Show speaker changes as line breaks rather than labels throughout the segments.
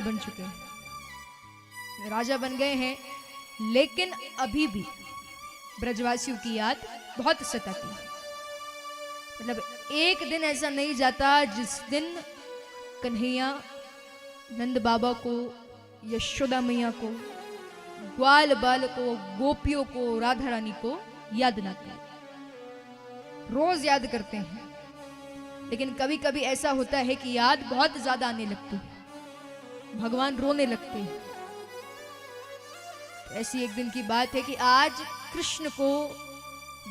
बन चुके हैं, राजा बन गए हैं, लेकिन अभी भी ब्रजवासियों की याद बहुत सताती है। मतलब एक दिन ऐसा नहीं जाता जिस दिन कन्हैया नंद बाबा को, यशोदा मैया को, ग्वाल बाल को, गोपियों को, राधा रानी को याद ना करें। रोज याद करते हैं, लेकिन कभी कभी ऐसा होता है कि याद बहुत ज्यादा आने लगती है, भगवान रोने लगते हैं। तो ऐसी एक दिन की बात है कि आज कृष्ण को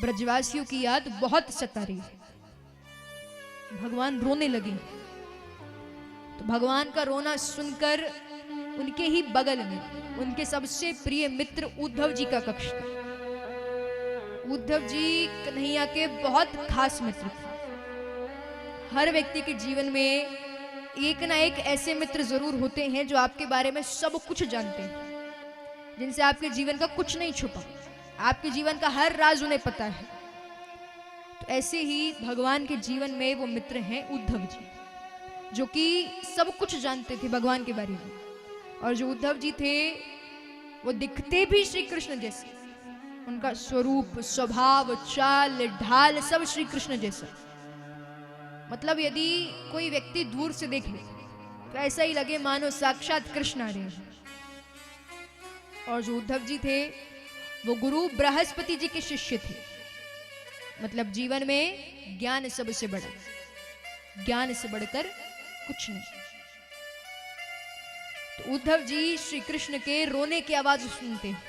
ब्रजवासियों की याद बहुत सता रही है, भगवान रोने लगे। तो भगवान का रोना सुनकर उनके ही बगल में उनके सबसे प्रिय मित्र उद्धव जी का कक्ष था। उद्धव जी कन्हैया के बहुत खास मित्र थे। हर व्यक्ति के जीवन में एक ना एक ऐसे मित्र जरूर होते हैं जो आपके बारे में सब कुछ जानते हैं, जिनसे आपके जीवन का कुछ नहीं छुपा, आपके जीवन का हर राज उन्हें पता है। तो ऐसे ही भगवान के जीवन में वो मित्र हैं उद्धव जी, जो कि सब कुछ जानते थे भगवान के बारे में। और जो उद्धव जी थे वो दिखते भी श्री कृष्ण जैसे, उनका स्वरूप, स्वभाव, चाल ढाल सब श्री कृष्ण जैसा। मतलब यदि कोई व्यक्ति दूर से देख ले तो ऐसा ही लगे मानो साक्षात कृष्ण आ रहे हैं। और जो उद्धव जी थे वो गुरु बृहस्पति जी के शिष्य थे। मतलब जीवन में ज्ञान सबसे बड़ा, ज्ञान से बढ़कर कुछ नहीं। तो उद्धव जी श्री कृष्ण के रोने की आवाज सुनते हैं।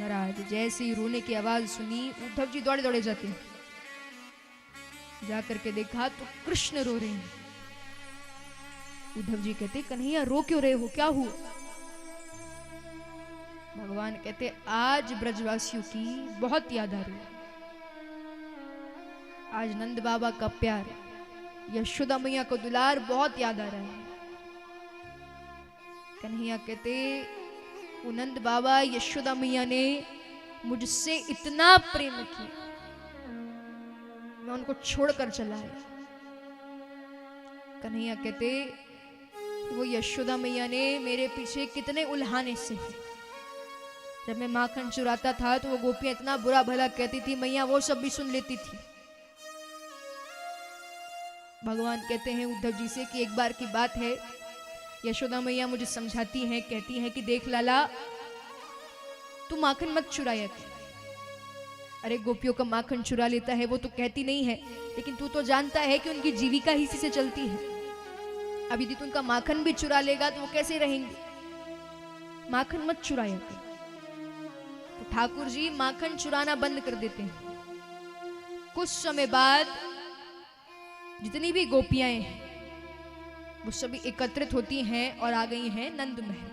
महाराज जैसे ही रोने की आवाज सुनी उद्धव जी दौड़े दौड़े जाते हैं, जाकर के देखा तो कृष्ण रो रहे हैं। उद्धव जी कहते कन्हैया रो क्यों रहे हो, क्या हुआ? भगवान कहते आज ब्रजवासियों की बहुत याद आ रही है, आज नंद बाबा का प्यार, यशोदा मैया को दुलार बहुत याद आ रहा है। कन्हैया कहते वो नंद बाबा यशोदा मैया ने मुझसे इतना प्रेम किया, मैं उनको छोड़कर चला आया। कन्हैया कहते वो यशोदा मैया ने मेरे पीछे कितने उल्हाने से है। जब मैं माखन चुराता था तो वो गोपियां इतना बुरा भला कहती थी, मैया वो सब भी सुन लेती थी। भगवान कहते हैं उद्धव जी से कि एक बार की बात है, यशोदा मैया मुझे समझाती हैं, कहती हैं कि देख लाला तू माखन मत चुराया कर। अरे गोपियों का माखन चुरा लेता है वो तो कहती नहीं है, लेकिन तू तो जानता है कि उनकी जीविका ही इसी से चलती है। अब यदि तू उनका माखन भी चुरा लेगा तो वो कैसे रहेंगे? माखन मत चुराया कर। तो ठाकुर जी माखन चुराना बंद कर देते हैं। कुछ समय बाद जितनी भी गोपियां हैं वो सभी एकत्रित होती हैं और आ गई हैं नंद महल।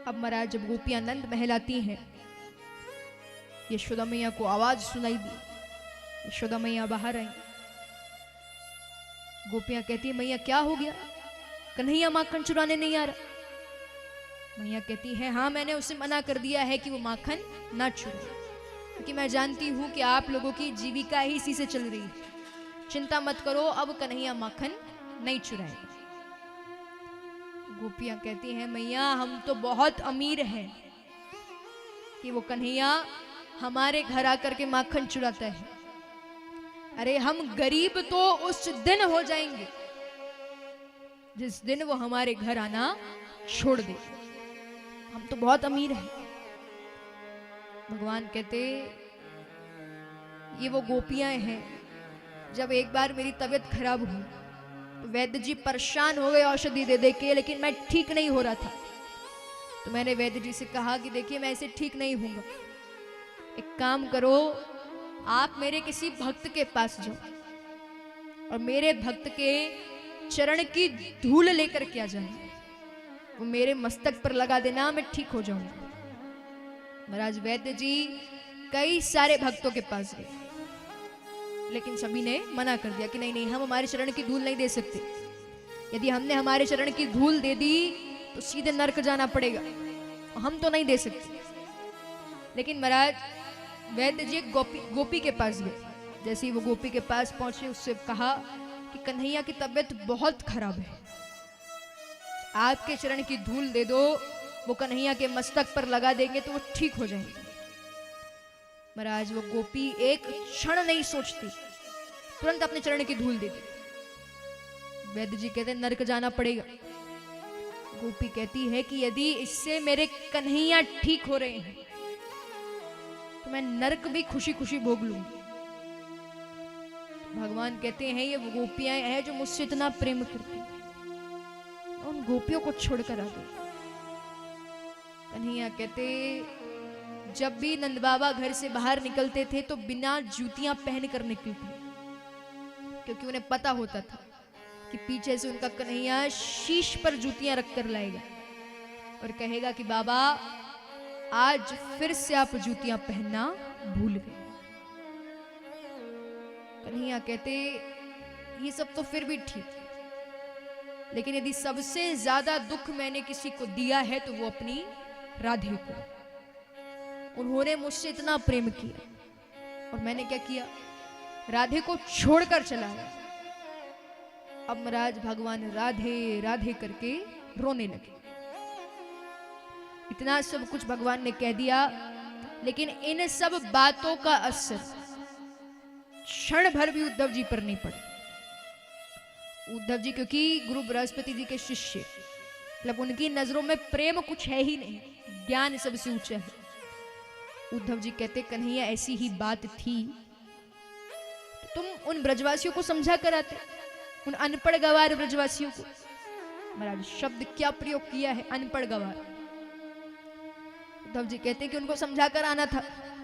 अब महाराज जब गोपियां नंद महल आती हैं, यशोदा मैया को आवाज सुनाई दी, यशोदा मैया बाहर आई। गोपियां कहती है मैया क्या हो गया, कन्हैया माखन चुराने नहीं आ रहा। मैया कहती है हाँ मैंने उसे मना कर दिया है कि वो माखन ना चुराए, क्योंकि मैं जानती हूं कि आप लोगों की जीविका ही इसी से चल रही है। चिंता मत करो, अब कन्हैया माखन नहीं चुराएगा। गोपियां कहती हैं मैया हम तो बहुत अमीर हैं कि वो कन्हैया हमारे घर आकर के माखन चुराता है। अरे हम गरीब तो उस दिन हो जाएंगे जिस दिन वो हमारे घर आना छोड़ दे, हम तो बहुत अमीर हैं। भगवान कहते ये वो गोपियां हैं, जब एक बार मेरी तबीयत खराब हुई तो वैद्य जी परेशान हो गए औषधि दे दे के, लेकिन मैं ठीक नहीं हो रहा था। तो मैंने वैद्य जी से कहा कि देखिए मैं ऐसे ठीक नहीं हूंगा, एक काम करो आप मेरे किसी भक्त के पास जाओ और मेरे भक्त के चरण की धूल लेकर के आ जाना, वो मेरे मस्तक पर लगा देना, मैं ठीक हो जाऊंगा। महाराज वैद्य जी कई सारे भक्तों के पास गए, लेकिन सभी ने मना कर दिया कि नहीं नहीं हम हमारे चरण की धूल नहीं दे सकते। यदि हमने हमारे चरण की धूल दे दी तो सीधे नरक जाना पड़ेगा, हम तो नहीं दे सकते। लेकिन महाराज वैद्य जी गोपी के पास गए। जैसे ही वो गोपी के पास पहुंचे उससे कहा कि कन्हैया की तबीयत बहुत खराब है, आपके चरण की धूल दे दो, वो कन्हैया के मस्तक पर लगा देंगे तो वो ठीक हो जाएंगे। महाराज वो गोपी एक क्षण नहीं सोचती, तुरंत अपने चरण की धूल दे दी। वैद्य जी कहते नरक जाना पड़ेगा। गोपी कहती है कि यदि इससे मेरे कन्हैया ठीक हो रहे हैं तो मैं नरक भी खुशी खुशी भोग लूंगी। भगवान कहते हैं ये वो गोपियां हैं जो मुझसे इतना प्रेम करती, उन गोपियों को छोड़कर आ गई। कन्हैया कहते जब भी नंद बाबा घर से बाहर निकलते थे तो बिना जूतियां पहन कर निकलते, क्योंकि उन्हें पता होता था कि पीछे से उनका कन्हैया शीश पर जूतियां रखकर लाएगा और कहेगा कि बाबा आज फिर से आप जूतियां पहनना भूल गए। कन्हैया कहते ये सब तो फिर भी ठीक, लेकिन यदि सबसे ज्यादा दुख मैंने किसी को दिया है तो वो अपनी राधे को। उन्होंने मुझसे इतना प्रेम किया और मैंने क्या किया, राधे को छोड़कर चला गया। अब महाराज भगवान राधे राधे करके रोने लगे। इतना सब कुछ भगवान ने कह दिया, लेकिन इन सब बातों का असर क्षण भर भी उद्धव जी पर नहीं पड़ा। उद्धव जी क्योंकि गुरु बृहस्पति जी के शिष्य, मतलब उनकी नजरों में प्रेम कुछ है ही नहीं, ज्ञान सबसे ऊंचा है। उद्धव जी कहते कन्हैया ऐसी ही बात थी तो तुम उन ब्रजवासियों को समझा कर आते, उन अनपढ़ गवार ब्रजवासियों को। महाराज शब्द क्या प्रयोग किया है, अनपढ़ गवार। उद्धव जी कहते कि उनको समझा कर आना था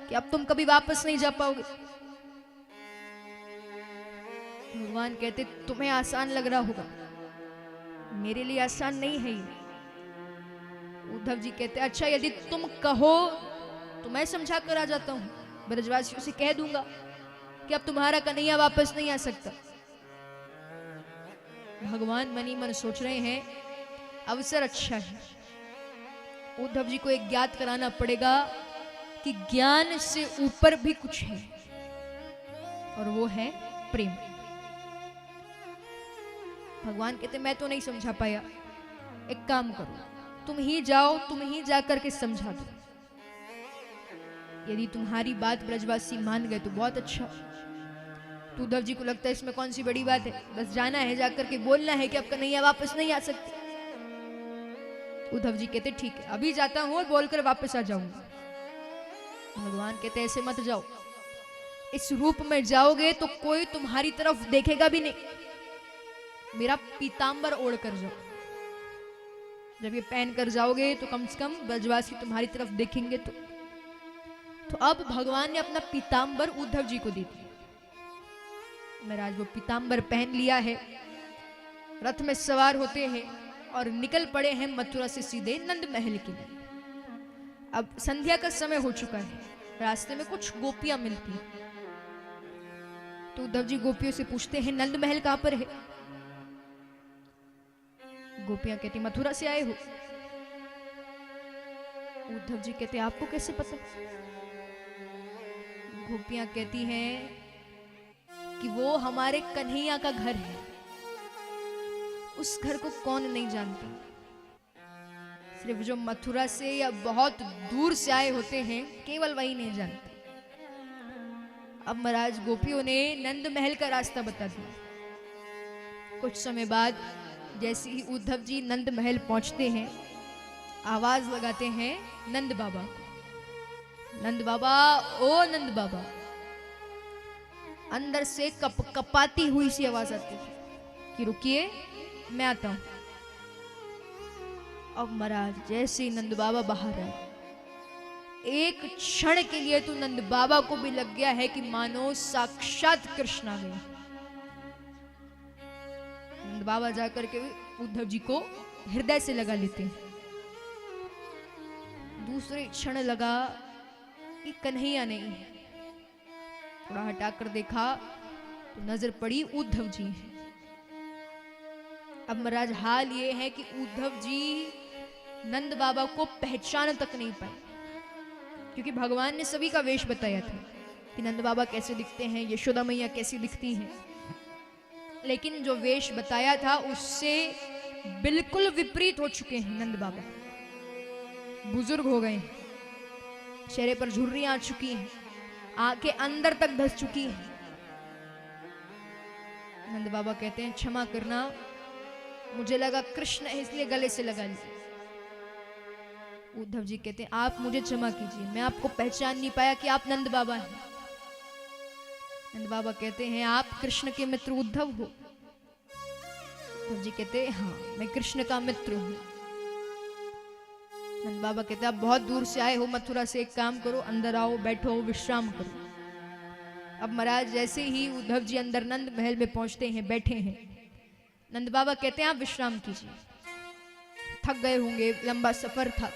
कि अब तुम कभी वापस नहीं जा पाओगे। भगवान कहते तुम्हें आसान लग रहा होगा, मेरे लिए आसान नहीं है ये। उद्धव जी कहते अच्छा यदि तुम कहो तो मैं समझा कर आ जाता हूं, ब्रजवासियों से कह दूंगा कि अब तुम्हारा कन्हैया वापस नहीं आ सकता। भगवान मनी मन सोच रहे हैं अवसर अच्छा है, उद्धव जी को एक ज्ञात कराना पड़ेगा कि ज्ञान से ऊपर भी कुछ है और वो है प्रेम। भगवान कहते मैं तो नहीं समझा पाया, एक काम करो तुम ही जाओ, तुम ही जाकर के समझा दो। यदि तुम्हारी बात ब्रजवासी मान गए तो बहुत अच्छा। तो उद्धव जी को लगता है इसमें कौन सी बड़ी बात है, बस जाना है, जाकर के बोलना है कि अब कन्हैया वापस नहीं आ सकते। उद्धव जी कहते ठीक है अभी जाता हूं और बोलकर वापस आ जाऊंगा। भगवान कहते ऐसे मत जाओ, इस रूप में जाओगे तो कोई तुम्हारी तरफ देखेगा भी नहीं, मेरा पीतांबर ओढ़ कर जाओ। जब ये पहन कर जाओगे तो कम से कम ब्रजवासी तुम्हारी तरफ देखेंगे। तो अब भगवान ने अपना पीतांबर उद्धव जी को दे दिया। महाराज वो पीतांबर पहन लिया है, रथ में सवार होते हैं और निकल पड़े हैं मथुरा से सीधे नंद महल के लिए। अब संध्या का समय हो चुका है, रास्ते में कुछ गोपियां मिलती तो उद्धव जी गोपियों से पूछते हैं नंद महल कहां पर है। गोपियां कहती मथुरा से आए हो। उद्धव जी कहते आपको कैसे पता। गोपियां कहती हैं कि वो हमारे कन्हैया का घर है, उस घर को कौन नहीं जानता, सिर्फ जो मथुरा से या बहुत दूर से आए होते हैं केवल वही नहीं जानते। अब महाराज गोपियों ने नंद महल का रास्ता बता दिया। कुछ समय बाद जैसे ही उद्धव जी नंद महल पहुंचते हैं, आवाज लगाते हैं नंद बाबा को, नंद बाबा ओ नंद बाबा। अंदर से कपाती हुई सी आवाज आती है कि रुकिए मैं आता हूं। अब महाराज जैसे ही नंद बाबा बाहर आए, एक क्षण के लिए तो नंद बाबा को भी लग गया है कि मानो साक्षात कृष्ण आ गए। नंद बाबा जाकर के उद्धव जी को हृदय से लगा लेते हैं। दूसरे क्षण लगा कि कन्हैया नहीं है, थोड़ा हटाकर देखा तो नजर पड़ी उद्धव जी हैं। अब महाराज हाल ये है कि उद्धव जी नंद बाबा को पहचान तक नहीं पाए, क्योंकि भगवान ने सभी का वेश बताया था कि नंद बाबा कैसे दिखते हैं, यशोदा मैया कैसी दिखती हैं। लेकिन जो वेश बताया था उससे बिल्कुल विपरीत हो चुके हैं नंद बाबा। बुजुर्ग हो गए, चेहरे पर झुर्रियां आ चुकी हैं, आंखें अंदर तक धस चुकी हैं। नंद बाबा कहते हैं क्षमा करना, मुझे लगा कृष्ण है इसलिए गले से लगा लिया। उद्धव जी कहते हैं आप मुझे क्षमा कीजिए, मैं आपको पहचान नहीं पाया कि आप नंद बाबा हैं। नंद बाबा कहते हैं आप कृष्ण के मित्र उद्धव हो? उद्धव जी कहते हैं हाँ मैं कृष्ण का मित्र हूं। नंद बाबा कहते हैं आप बहुत दूर से आए हो मथुरा से, एक काम करो अंदर आओ, बैठो, विश्राम करो। अब महाराज जैसे ही उद्धव जी अंदर नंद महल में पहुंचते हैं, बैठे हैं, नंद बाबा कहते हैं आप विश्राम कीजिए, थक गए होंगे, लंबा सफर था,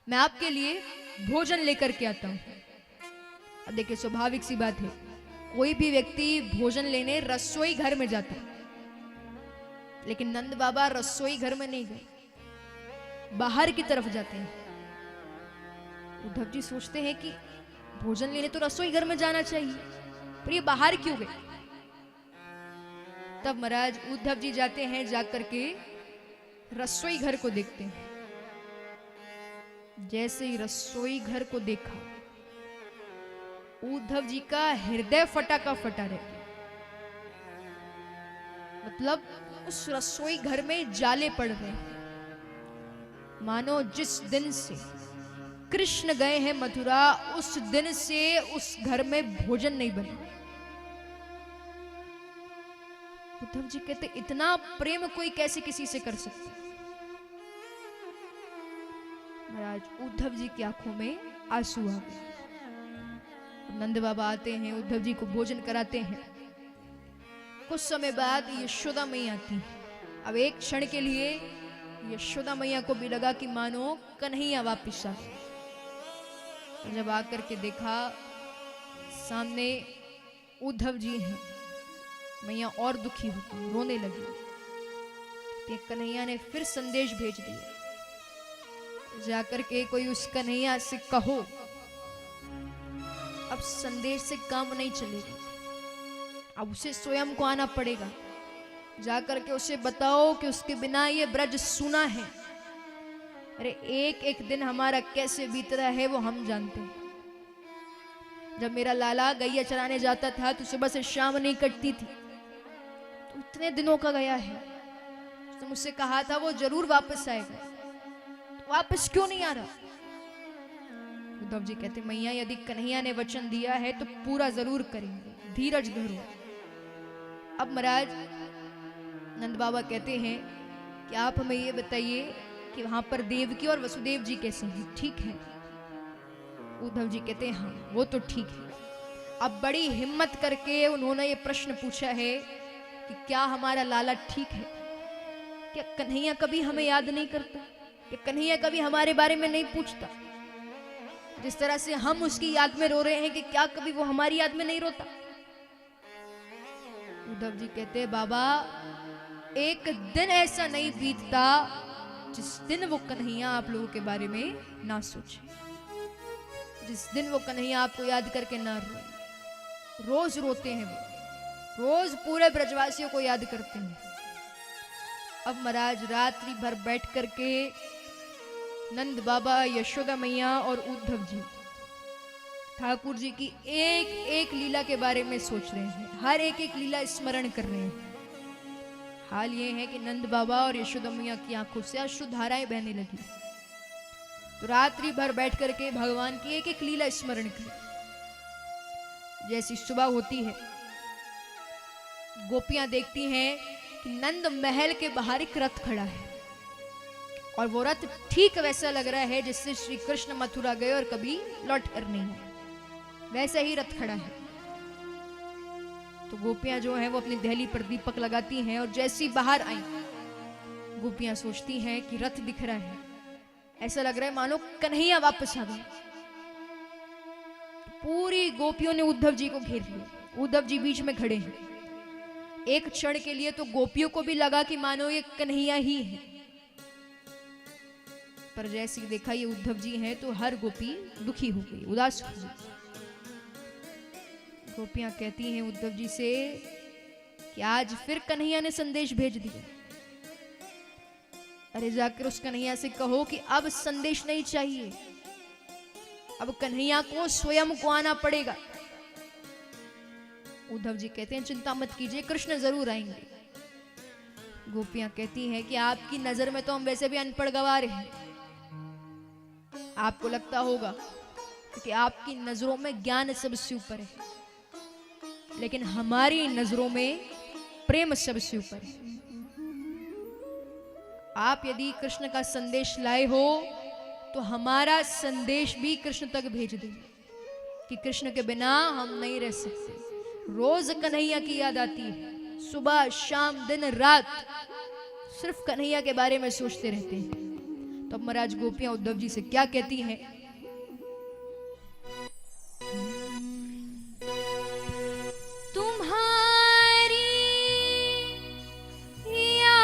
मैं आपके लिए भोजन लेकर के आता हूं। अब देखिए स्वाभाविक सी बात है, कोई भी व्यक्ति भोजन लेने रसोई घर में जाता है, लेकिन नंद बाबा रसोई घर में नहीं गए, बाहर की तरफ जाते हैं। उद्धव जी सोचते हैं कि भोजन लेने तो रसोई घर में जाना चाहिए, पर ये बाहर क्यों गए? तब महाराज उद्धव जी जाते हैं, जाकर के रसोई घर को देखते हैं। जैसे ही रसोई घर को देखा, उद्धव जी का हृदय फटा का फटा रह। मतलब उस रसोई घर में जाले पड़ रहे हैं, मानो जिस दिन से कृष्ण गए हैं मथुरा, उस दिन से उस घर में भोजन नहीं बना। उद्धव जी कहते इतना प्रेम कोई कैसे किसी से कर सकता? महाराज उद्धव जी की आंखों में आंसू आ गए। नंद बाबा आते हैं, उद्धव जी को भोजन कराते हैं। कुछ समय बाद यशोदा मैया आती है। अब एक क्षण के लिए यशोदा मैया को भी लगा कि मानो कन्हैया वापिस आ गए। जब आकर के देखा सामने उद्धव जी हैं, मैया और दुखी होती, रोने लगी। तो कन्हैया ने फिर संदेश भेज दिया, जाकर के कोई उस कन्हैया से कहो अब संदेश से काम नहीं चलेगा, अब उसे स्वयं को आना पड़ेगा। जाकर के उसे बताओ कि उसके बिना ये ब्रज सूना है। अरे एक एक दिन हमारा कैसे बीत रहा है वो हम जानते हैं। जब मेरा लाला गैया चराने जाता था तो सुबह से शाम नहीं कटती थी, तो इतने दिनों का गया है। उसने मुझसे कहा था वो जरूर वापस आएगा, तो वापस क्यों नहीं आ रहा? उद्धव जी कहते मैया यदि कन्हैया ने वचन दिया है तो पूरा जरूर करेंगे, धीरज धरो। अब महाराज नंद बाबा कहते हैं कि आप हमें ये बताइए कि वहां पर देवकी और वसुदेव जी कैसे हैं, ठीक है? उद्धव जी कहते हैं हाँ वो तो ठीक है। अब बड़ी हिम्मत करके उन्होंने ये प्रश्न पूछा है कि क्या हमारा लाला ठीक है? क्या कन्हैया कभी हमें याद नहीं करता? क्या कन्हैया कभी हमारे बारे में नहीं पूछता? जिस तरह से हम उसकी याद में रो रहे हैं, कि क्या कभी वो हमारी याद में नहीं रोता? उद्धव जी कहते हैं बाबा एक दिन ऐसा नहीं बीतता जिस दिन वो कन्हैया आप लोगों के बारे में ना सोचे, जिस दिन वो कन्हैया आपको याद करके ना रोए। रोज रोते हैं वो, रोज पूरे ब्रजवासियों को याद करते हैं। अब महाराज रात्रि भर बैठ करके नंद बाबा, यशोदा मैया और उद्धव जी ठाकुर जी की एक एक लीला के बारे में सोच रहे हैं, हर एक एक लीला स्मरण कर रहे हैं। हाल ये है कि नंद बाबा और यशोदा मैया की आंखों से अश्रुधाराएं बहने लगी। तो रात्रि भर बैठ करके भगवान की एक एक लीला स्मरण करें। जैसी सुबह होती है, गोपियां देखती हैं कि नंद महल के बाहर एक रथ खड़ा है, और वो रथ ठीक वैसा लग रहा है जिससे श्री कृष्ण मथुरा गए और कभी लौट कर नहीं है, वैसा ही रथ खड़ा है। तो गोपियां जो हैं वो अपनी दहली पर दीपक लगाती हैं, और जैसी बाहर आई गोपियां सोचती हैं कि रथ दिख रहा है, ऐसा लग रहा है मानो कन्हैया वापस आ गए। पूरी गोपियों ने उद्धव जी को घेर लिया, उद्धव जी बीच में खड़े हैं। एक क्षण के लिए तो गोपियों को भी लगा कि मानो ये कन्हैया ही है, पर जैसे देखा ये उद्धव जी हैं तो हर गोपी दुखी हो गई, उदास हो गई। गोपियां कहती हैं उद्धव जी से कि आज फिर कन्हैया ने संदेश भेज दिया। अरे जाकर उस कन्हैया से कहो कि अब संदेश नहीं चाहिए, अब कन्हैया को स्वयं को आना पड़ेगा। उद्धव जी कहते हैं चिंता मत कीजिए, कृष्ण जरूर आएंगे। गोपियां कहती हैं कि आपकी नजर में तो हम वैसे भी अनपढ़ गवार हैं, आपको लगता होगा क्योंकि आपकी नजरों में ज्ञान सबसे ऊपर है, लेकिन हमारी नजरों में प्रेम सबसे ऊपर है। आप यदि कृष्ण का संदेश लाए हो तो हमारा संदेश भी कृष्ण तक भेज दें कि कृष्ण के बिना हम नहीं रह सकते। रोज कन्हैया की याद आती है, सुबह शाम दिन रात सिर्फ कन्हैया के बारे में सोचते रहते हैं। तो अब महाराज गोपियां उद्धव जी से क्या कहती हैं,